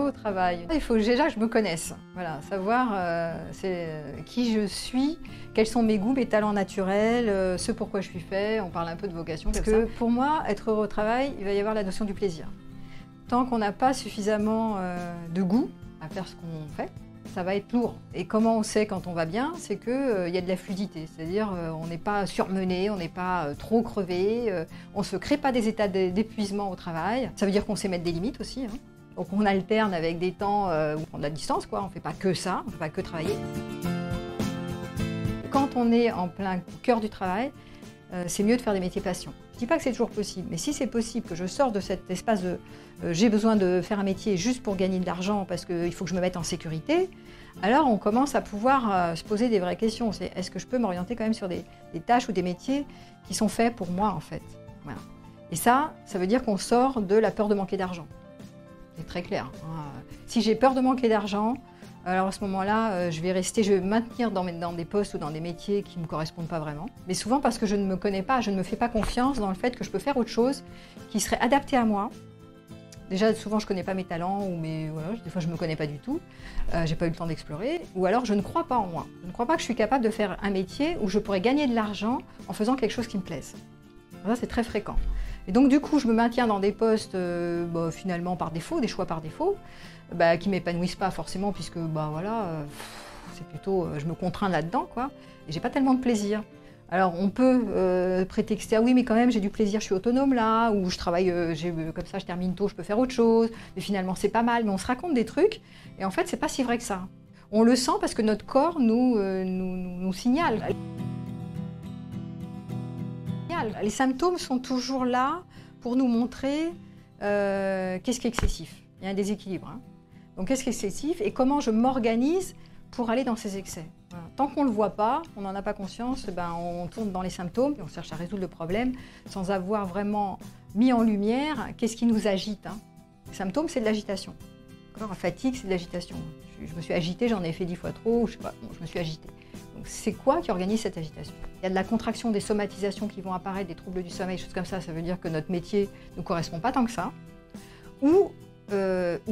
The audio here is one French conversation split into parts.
heureux au travail. Il faut déjà que je me connaisse, voilà, savoir qui je suis, quels sont mes goûts, mes talents naturels, ce pourquoi je suis fait. On parle un peu de vocation. Parce que pour moi, être heureux au travail, il va y avoir la notion du plaisir. Tant qu'on n'a pas suffisamment de goût à faire ce qu'on fait, ça va être lourd. Et comment on sait quand on va bien? C'est qu'il y a de la fluidité, c'est-à-dire on n'est pas surmené, on n'est pas trop crevé, on ne se crée pas des états d'épuisement au travail. Ça veut dire qu'on sait mettre des limites aussi, hein. Donc on alterne avec des temps où on prend de la distance, quoi. On ne fait pas que ça, on ne fait pas que travailler. Quand on est en plein cœur du travail, c'est mieux de faire des métiers passion. Je ne dis pas que c'est toujours possible, mais si c'est possible que je sors de cet espace de j'ai besoin de faire un métier juste pour gagner de l'argent parce qu'il faut que je me mette en sécurité, alors on commence à pouvoir se poser des vraies questions. C'est est-ce que je peux m'orienter quand même sur des tâches ou des métiers qui sont faits pour moi en fait. Voilà. Et ça veut dire qu'on sort de la peur de manquer d'argent. C'est très clair. Si j'ai peur de manquer d'argent, alors à ce moment-là, je vais me maintenir dans des postes ou dans des métiers qui ne me correspondent pas vraiment. Mais souvent parce que je ne me connais pas, je ne me fais pas confiance dans le fait que je peux faire autre chose qui serait adapté à moi. Déjà, souvent, je ne connais pas mes talents, voilà, des fois, je ne me connais pas du tout. Je n'ai pas eu le temps d'explorer. Ou alors, je ne crois pas en moi. Je ne crois pas que je suis capable de faire un métier où je pourrais gagner de l'argent en faisant quelque chose qui me plaise. Ça, c'est très fréquent. Et donc, du coup, je me maintiens dans des postes, finalement, par défaut, des choix par défaut, qui ne m'épanouissent pas forcément, puisque, c'est plutôt, je me contrains là-dedans, quoi. Et je n'ai pas tellement de plaisir. Alors, on peut prétexter, ah oui, mais quand même, j'ai du plaisir, je suis autonome là, ou je travaille, comme ça, je termine tôt, je peux faire autre chose, mais finalement, c'est pas mal. Mais on se raconte des trucs, et en fait, c'est pas si vrai que ça. On le sent parce que notre corps nous signale. Les symptômes sont toujours là pour nous montrer qu'est-ce qui est excessif. Il y a un déséquilibre. Hein. Donc, qu'est-ce qui est excessif et comment je m'organise pour aller dans ces excès. Voilà. Tant qu'on ne le voit pas, on n'en a pas conscience, on tourne dans les symptômes, on cherche à résoudre le problème sans avoir vraiment mis en lumière qu'est-ce qui nous agite. Hein. Les symptômes, c'est de l'agitation. La fatigue, c'est de l'agitation. Je me suis agitée, j'en ai fait 10 fois trop, ou je sais pas, je me suis agitée. Donc c'est quoi qui organise cette agitation? Il y a de la contraction, des somatisations qui vont apparaître, des troubles du sommeil, des choses comme ça veut dire que notre métier ne correspond pas tant que ça. Ou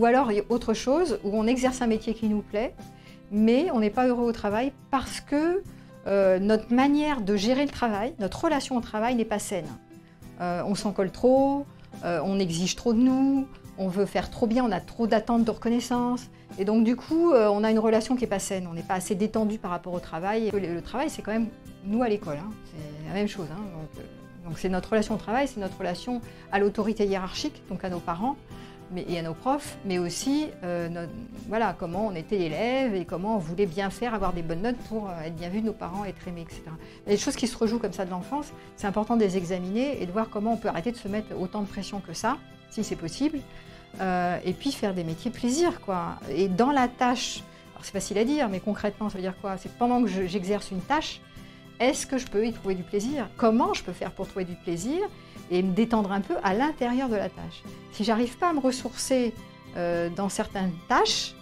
alors il y a autre chose, où on exerce un métier qui nous plaît, mais on n'est pas heureux au travail parce que notre manière de gérer le travail, notre relation au travail n'est pas saine. On s'en colle trop, on exige trop de nous, on veut faire trop bien, on a trop d'attentes de reconnaissance. Et donc du coup, on a une relation qui n'est pas saine, on n'est pas assez détendu par rapport au travail. Et le travail, c'est quand même nous à l'école, hein. C'est la même chose. Hein. Donc c'est notre relation au travail, c'est notre relation à l'autorité hiérarchique, donc à nos parents, et à nos profs, mais aussi voilà, comment on était élève et comment on voulait bien faire, avoir des bonnes notes pour être bien vu de nos parents, être aimé, etc. Il y a des choses qui se rejouent comme ça de l'enfance, c'est important de les examiner et de voir comment on peut arrêter de se mettre autant de pression que ça, si c'est possible, et puis faire des métiers plaisir, quoi. Et dans la tâche, alors c'est facile à dire, mais concrètement, ça veut dire quoi? C'est pendant que j'exerce une tâche, est-ce que je peux y trouver du plaisir? Comment je peux faire pour trouver du plaisir? Et me détendre un peu à l'intérieur de la tâche. Si j'arrive pas à me ressourcer dans certaines tâches,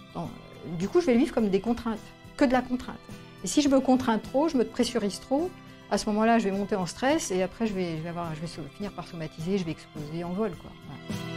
du coup je vais le vivre comme des contraintes, que de la contrainte. Et si je me contrains trop, je me pressurise trop, à ce moment-là je vais monter en stress et après je vais finir par somatiser, je vais exploser en vol, quoi. Voilà.